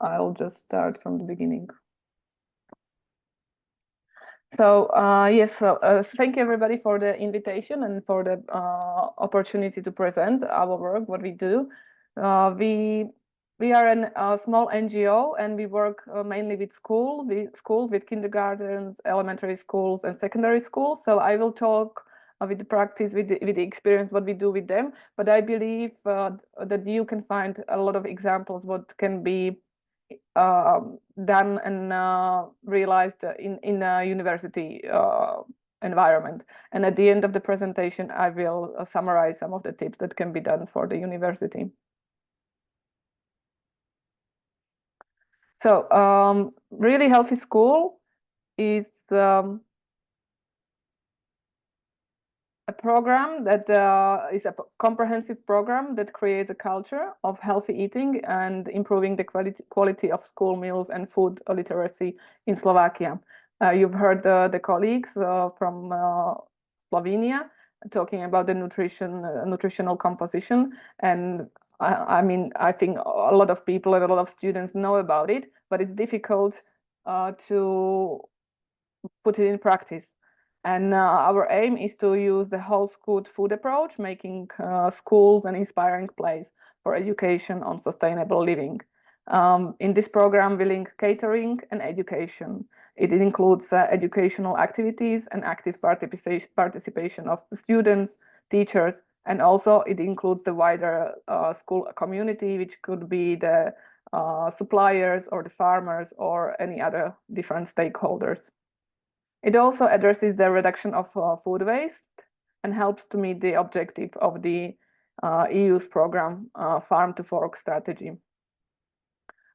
I'll just start from the beginning. So yes, thank you everybody for the invitation and for the opportunity to present our work, what we do. We are a small NGO, and we work mainly with schools, with kindergartens, elementary schools, and secondary schools. So I will talk with the practice, with the experience, what we do with them. But I believe that you can find a lot of examples what can be done and realized in a university environment. And at the end of the presentation, I will summarize some of the tips that can be done for the university. So Really Healthy School is a program that is a comprehensive program that creates a culture of healthy eating and improving the quality of school meals and food literacy in Slovakia. You've heard the colleagues from Slovenia talking about the nutritional composition, and I mean, I think a lot of people and a lot of students know about it, but it's difficult to put it in practice. And our aim is to use the whole school food approach, making schools an inspiring place for education on sustainable living. In this program, we link catering and education. It includes educational activities and active participation of students, teachers, and also it includes the wider school community, which could be the suppliers or the farmers or any other different stakeholders. It also addresses the reduction of food waste and helps to meet the objective of the EU's program, Farm to Fork strategy.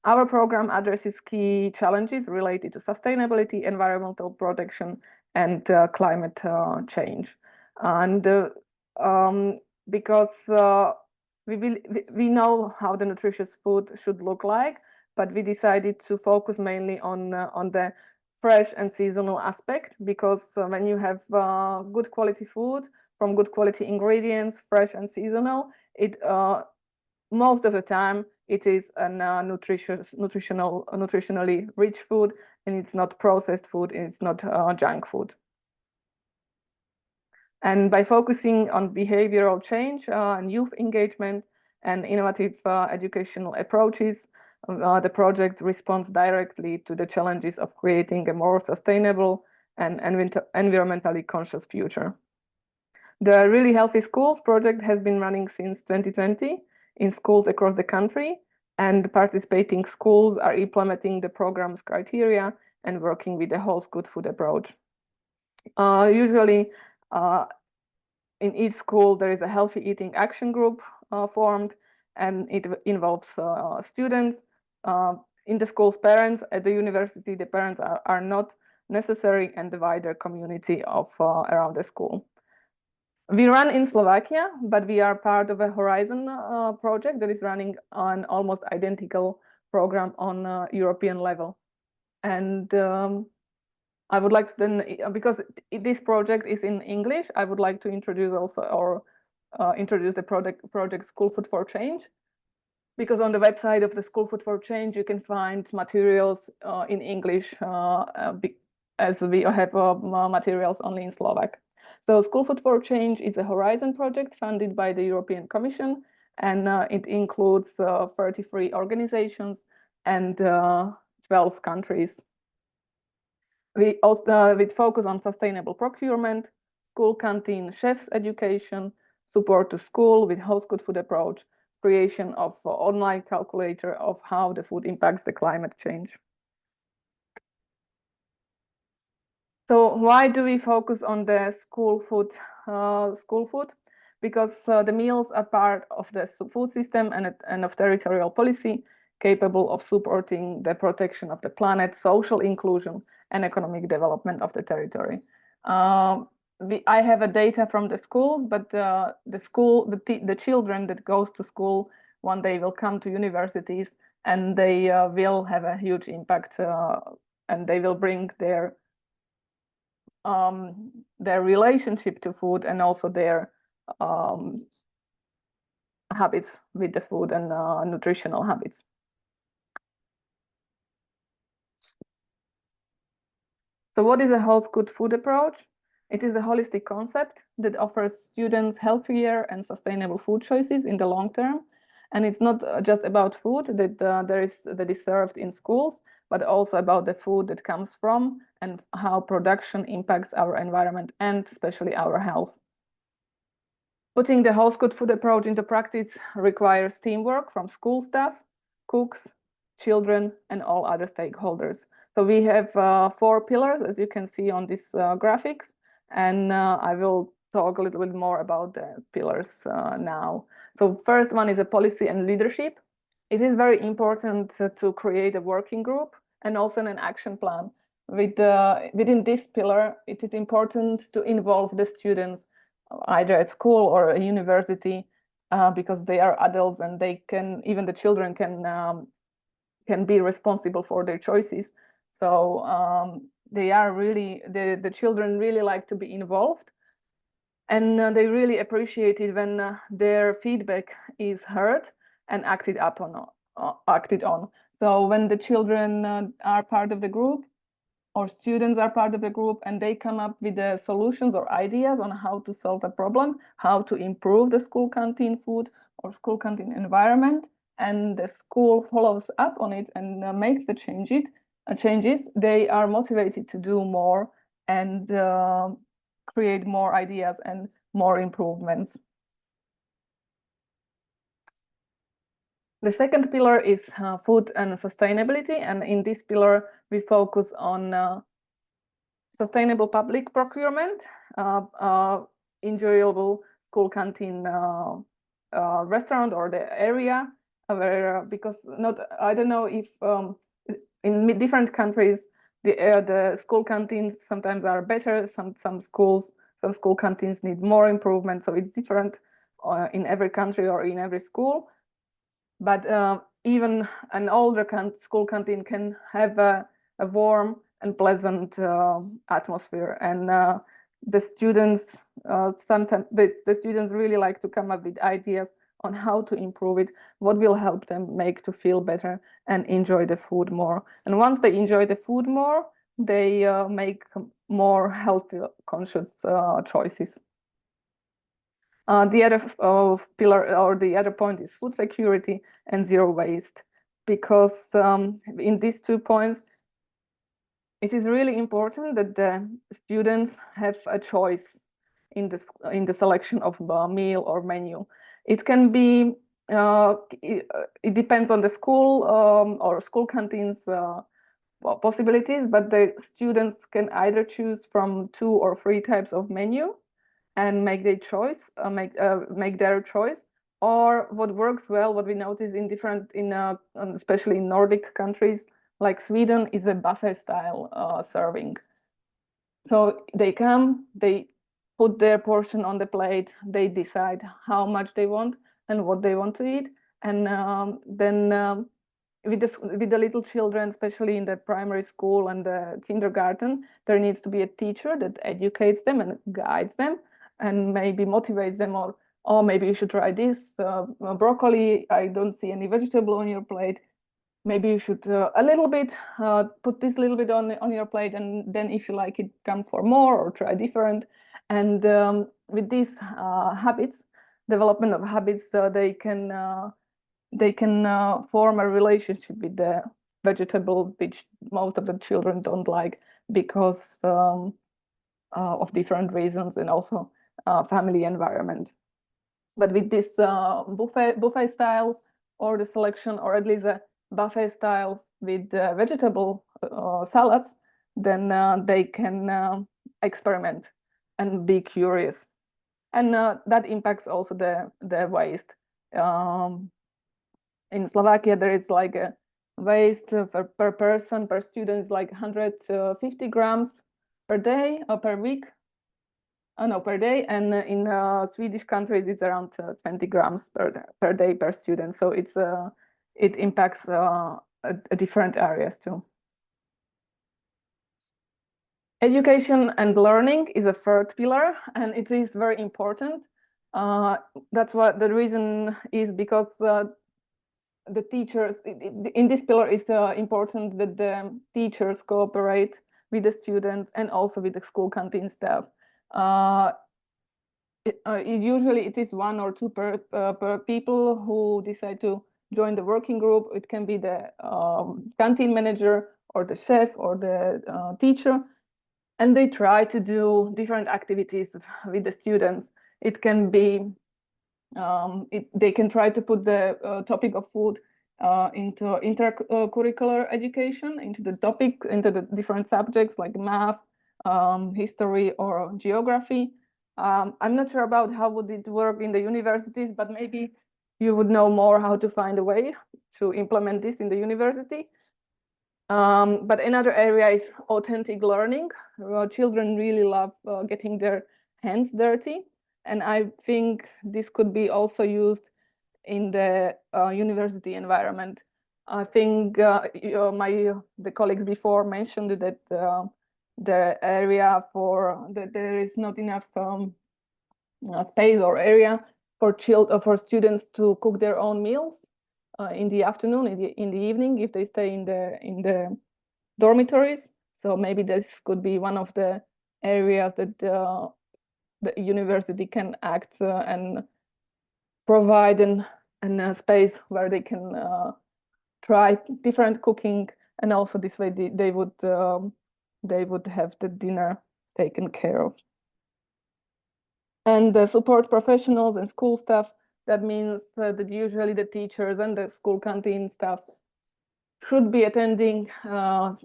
Our program addresses key challenges related to sustainability, environmental protection, and climate change. And because we know how the nutritious food should look like, but we decided to focus mainly on the fresh and seasonal aspect, because when you have good quality food from good quality ingredients, fresh and seasonal, it most of the time it is a nutritionally rich food, and it's not processed food, and it's not junk food. And by focusing on behavioral change and youth engagement and innovative educational approaches, the project responds directly to the challenges of creating a more sustainable and environmentally conscious future. The Really Healthy Schools project has been running since 2020 in schools across the country, and participating schools are implementing the program's criteria and working with the whole good food approach. Usually, in each school, there is a healthy eating action group formed, and it involves students. In the school's parents, at the university, the parents are not necessary, and the wider community of around the school. We run in Slovakia, but we are part of a Horizon project that is running an almost identical program on European level. And I would like to then, because this project is in English, I would like to introduce also or introduce the project School Food for Change, because on the website of the School Food for Change, you can find materials in English as we have materials only in Slovak. So School Food for Change is a Horizon project funded by the European Commission, and it includes 33 organizations and 12 countries. We also focus on sustainable procurement, school canteen chefs education, support to school with host good food approach, creation of online calculator of how the food impacts the climate change. So why do we focus on the school food? Because the meals are part of the food system and of territorial policy, capable of supporting the protection of the planet, social inclusion, and economic development of the territory. I have a data from the schools, but the children that goes to school one day will come to universities, and they will have a huge impact, and they will bring their relationship to food and also their habits with the food and nutritional habits. So what is a whole good food approach? It is a holistic concept that offers students healthier and sustainable food choices in the long term. And it's not just about food that is served in schools, but also about the food that comes from and how production impacts our environment and especially our health. Putting the whole good food approach into practice requires teamwork from school staff, cooks, children, and all other stakeholders. So we have 4 pillars, as you can see on these graphics, and I will talk a little bit more about the pillars now. So first one is a policy and leadership. It is very important to create a working group and also an action plan. Within this pillar, it is important to involve the students either at school or a university because they are adults and they can, even the children can be responsible for their choices. So they are really, the children really like to be involved, and they really appreciate it when their feedback is heard and acted on. So when the children are part of the group, or students are part of the group, and they come up with the solutions or ideas on how to solve a problem, how to improve the school canteen food or school canteen environment, and the school follows up on it and makes the changes, they are motivated to do more and create more ideas and more improvements. The second pillar is food and sustainability, and in this pillar we focus on sustainable public procurement, enjoyable school canteen restaurant or the area where, because I don't know if in different countries the school canteens sometimes are better, some school canteens need more improvement, so it's different in every country or in every school. But even an older school canteen can have a warm and pleasant atmosphere, and the students sometimes the students really like to come up with ideas on how to improve it, what will help them make to feel better and enjoy the food more. And once they enjoy the food more, they make more healthy, conscious choices. The other pillar or the other point is food security and zero waste, because in these 2 points, it is really important that the students have a choice in the selection of a meal or menu. It can be, it depends on the school or school canteens possibilities, but the students can either choose from 2 or 3 types of menu and make their choice, or what works well, what we notice especially in Nordic countries like Sweden, is a buffet style serving. So they come, they put their portion on the plate, they decide how much they want and what they want to eat, and then with the little children, especially in the primary school and the kindergarten, there needs to be a teacher that educates them and guides them and maybe motivates them, or maybe you should try this broccoli. I don't see any vegetable on your plate. Maybe you should a little bit put this little bit on your plate, and then if you like it, come for more or try different. And with these development of habits, they can form a relationship with the vegetable, which most of the children don't like because of different reasons, and also family environment. But with this buffet styles, or the selection, or at least a buffet style with vegetable salads, then they can experiment and be curious, and that impacts also the waste. In Slovakia, there is like a waste per person, per student is like 150 grams per day or per week. No, per day, and in Swedish countries it's around 20 grams per day per student. So it impacts different areas too. Education and learning is a third pillar, and it is very important. That's what the reason is, because the teachers in this pillar is important that the teachers cooperate with the students and also with the school canteen staff. Usually it is 1 or 2 per people who decide to join the working group. It can be the canteen manager or the chef or the teacher, and they try to do different activities with the students. It can be they can try to put the topic of food into intercurricular education, into the different subjects like math, history, or geography. I'm not sure about how would it work in the universities, but maybe you would know more how to find a way to implement this in the university. But another area is authentic learning. Children really love getting their hands dirty. And I think this could be also used in the university environment. I think the colleagues before mentioned that the area that there is not enough space or area for students to cook their own meals in the afternoon, in the evening, if they stay in the dormitories. So maybe this could be one of the areas that the university can act and provide a space where they can try different cooking, and also this way they would have the dinner taken care of. And the support professionals and school staff, that means that usually the teachers and the school canteen staff should be attending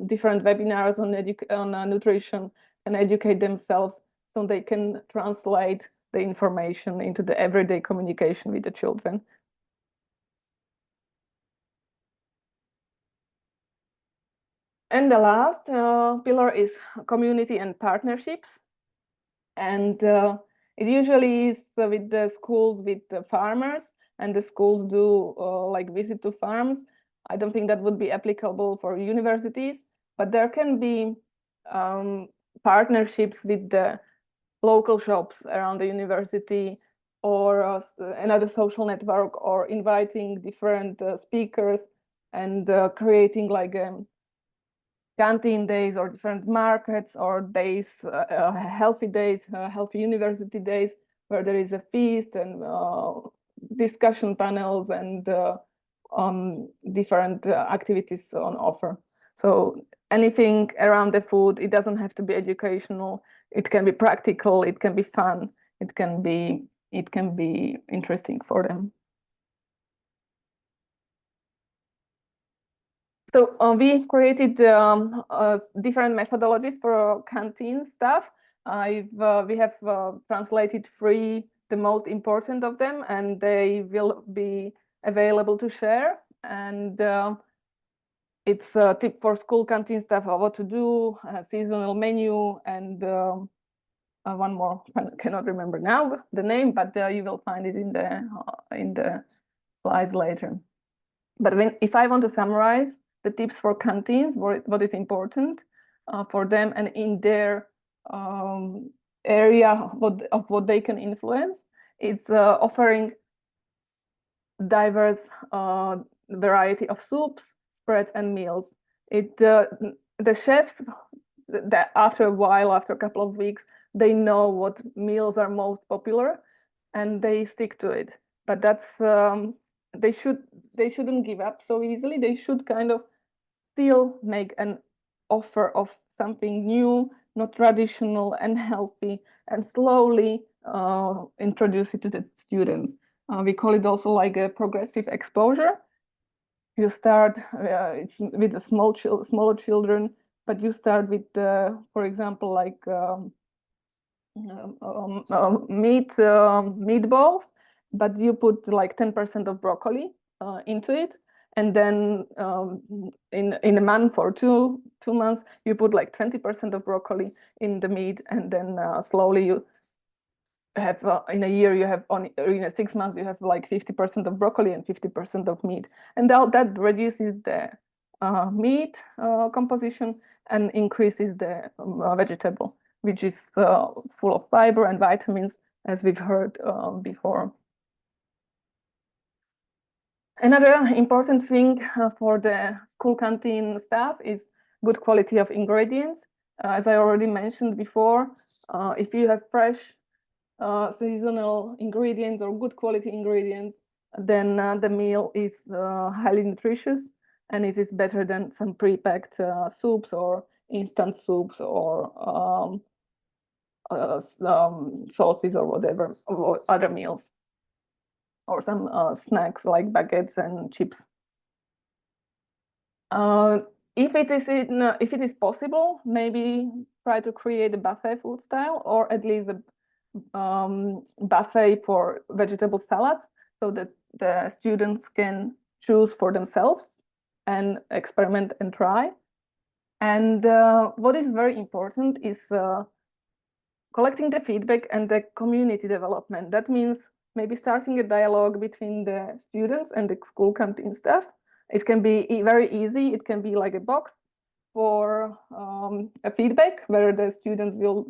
different webinars on nutrition and educate themselves so they can translate the information into the everyday communication with the children. And the last pillar is community and partnerships. And it usually is with the schools, with the farmers, and the schools do like visit to farms. I don't think that would be applicable for universities, but there can be partnerships with the local shops around the university, or another social network, or inviting different speakers and creating like canteen days or different markets or days, healthy days, healthy university days, where there is a feast and discussion panels and different activities on offer. So anything around the food, it doesn't have to be educational. It can be practical. It can be fun. It can be interesting for them. So we've created different methodologies for canteen staff. We have translated 3, the most important of them, and they will be available to share. And it's a tip for school canteen staff of what to do, a seasonal menu, and one more. I cannot remember now the name, but you will find it in the slides later. But if I want to summarize the tips for canteens, what is important for them and in their area of what they can influence, it's offering diverse variety of soups, spreads, and meals. The chefs, after a while, after a couple of weeks, they know what meals are most popular, and they stick to it. But that's they shouldn't give up so easily. They should kind of still make an offer of something new, not traditional and healthy, and slowly introduce it to the students. We call it also like a progressive exposure. You start it's with the smaller children, but you start with, for example, like meatballs, but you put like 10% of broccoli into it, and then in a month or two months you put like 20% of broccoli in the meat, and then slowly you have in a year you have in 6 months you have like 50% of broccoli and 50% of meat, and that reduces the meat composition and increases the vegetable, which is full of fiber and vitamins, as we've heard before. Another important thing for the school canteen staff is good quality of ingredients. as I already mentioned before, if you have fresh seasonal ingredients or good quality ingredients, then the meal is highly nutritious, and it is better than some pre-packed soups or instant soups or sauces or whatever, or other meals, or some snacks like baguettes and chips. If it is possible, maybe try to create a buffet food style, or at least a buffet for vegetable salads, so that the students can choose for themselves and experiment and try. And what is very important is collecting the feedback and the community development. That means maybe starting a dialogue between the students and the school canteen staff. It can be very easy. It can be like a box for a feedback where the students will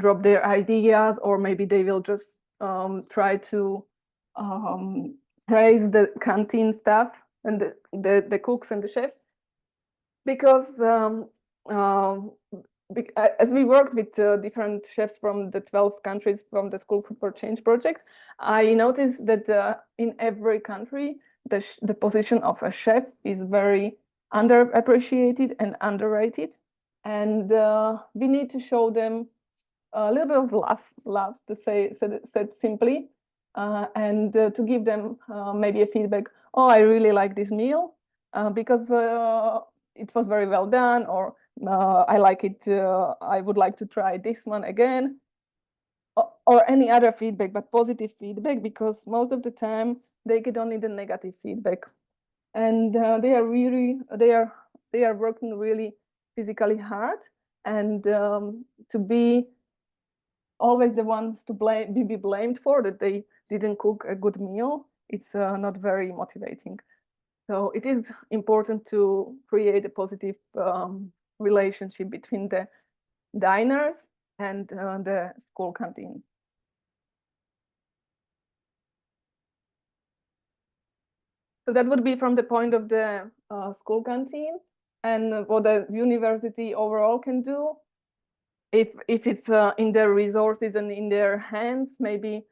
drop their ideas, or maybe they will just try to praise the canteen staff and the cooks and the chefs, because as we worked with different chefs from the 12 countries from the School Food for Change project, I noticed that in every country, the position of a chef is very underappreciated and underrated. And we need to show them a little bit of love to say said simply, and to give them maybe a feedback. Oh, I really like this meal because it was very well done, or I like it. I would like to try this one again, or any other feedback, but positive feedback, because most of the time they get only the negative feedback, and they are working really physically hard, and to be always the ones to be blamed for that they didn't cook a good meal, it's not very motivating. So it is important to create a positive relationship between the diners and the school canteen. So that would be from the point of the school canteen, and what the university overall can do. If it's in their resources and in their hands, maybe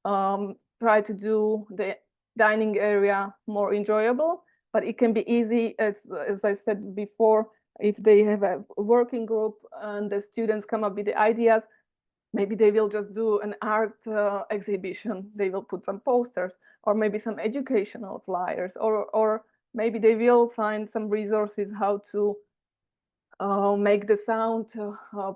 try to do the dining area more enjoyable. But it can be easy, as I said before, if they have a working group and the students come up with the ideas, maybe they will just do an art exhibition. They will put some posters, or maybe some educational flyers, or maybe they will find some resources how to make the sound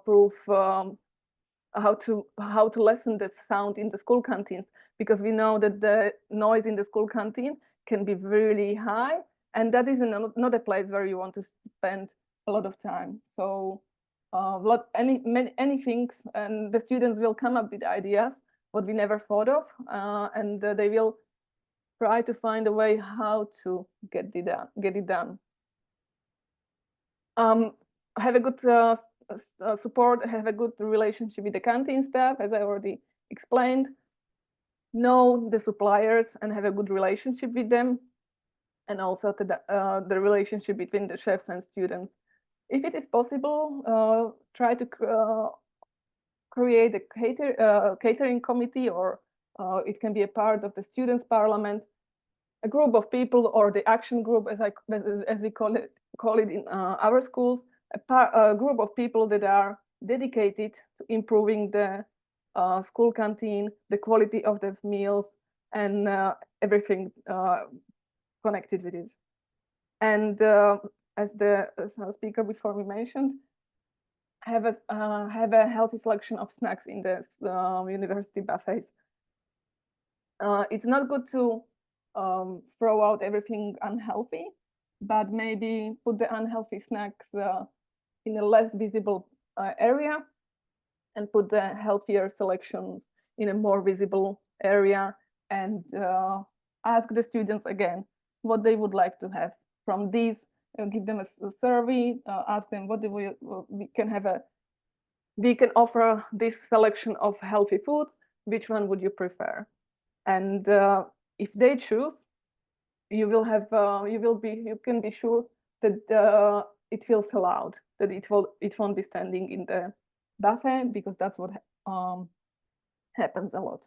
proof, how to lessen the sound in the school canteens, because we know that the noise in the school canteen can be really high, and that is not a place where you want to spend a lot of time. So any things, and the students will come up with ideas what we never thought of, and they will try to find a way how to get it done. Have a good support, have a good relationship with the canteen staff, as I already explained. Know the suppliers and have a good relationship with them, and also the relationship between the chefs and students. If it is possible, try to create a catering committee, or it can be a part of the students' parliament, a group of people, or the action group, as we call it in our schools, a group of people that are dedicated to improving the school canteen, the quality of the meals, and everything connected with it. And as the speaker before me mentioned, have a healthy selection of snacks in the university buffets. It's not good to throw out everything unhealthy, but maybe put the unhealthy snacks in a less visible area, and put the healthier selections in a more visible area, and ask the students again what they would like to have from these. Give them a survey, ask them what we can offer this selection of healthy food, which one would you prefer? And if they choose, you can be sure that it feels allowed, that it won't be standing in the buffet, because that's what happens a lot.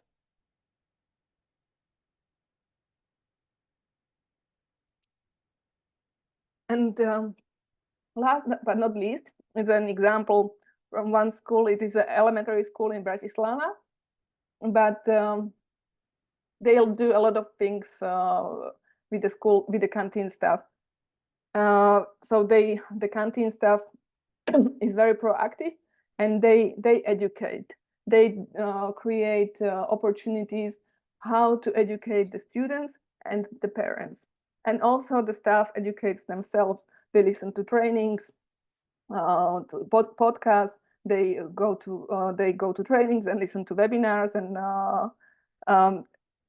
And last but not least is an example from one school. It is an elementary school in Bratislava, but they'll do a lot of things with the school, with the canteen staff. So the canteen staff is very proactive, and they educate. They create opportunities how to educate the students and the parents, and also the staff educates themselves. They listen to trainings, to podcasts. They go to trainings and listen to webinars, and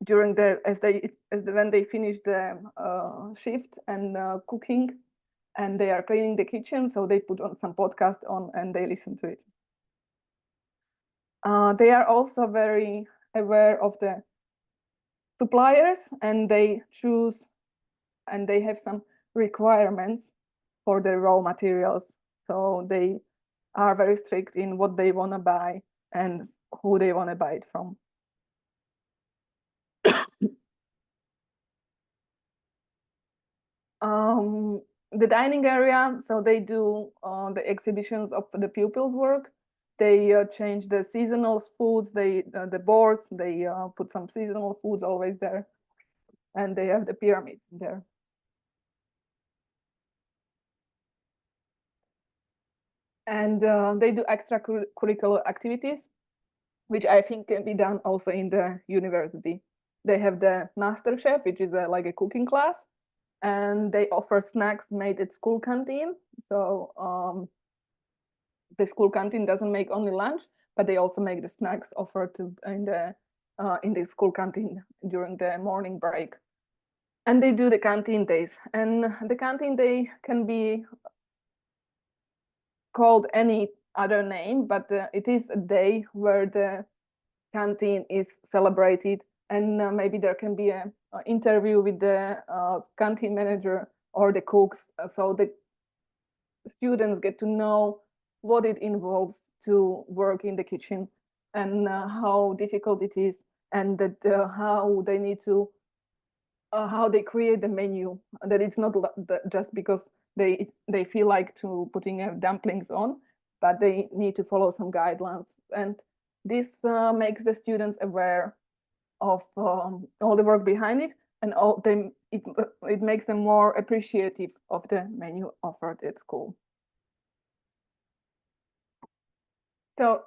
during when they finish the shift and cooking, and they are cleaning the kitchen, so they put on some podcast on and they listen to it. They are also very aware of the suppliers, and they choose, and they have some requirements for the raw materials. So they are very strict in what they want to buy and who they want to buy it from. The dining area, so they do the exhibitions of the pupils' work. They change the seasonal foods, the boards, they put some seasonal foods always there, and they have the pyramid there. And they do extracurricular activities, which I think can be done also in the university. They have the Master Chef, which is like a cooking class, and they offer snacks made at school canteen. So the school canteen doesn't make only lunch, but they also make the snacks offered in the school canteen during the morning break. And they do the canteen days, and the canteen day can be called any other name, but it is a day where the canteen is celebrated, and maybe there can be an interview with the canteen manager or the cooks, so the students get to know what it involves to work in the kitchen, and how difficult it is, and that how they need to how they create the menu, that it's not just because they feel like to putting dumplings on, but they need to follow some guidelines, and this makes the students aware of all the work behind it, and it makes them more appreciative of the menu offered at school. So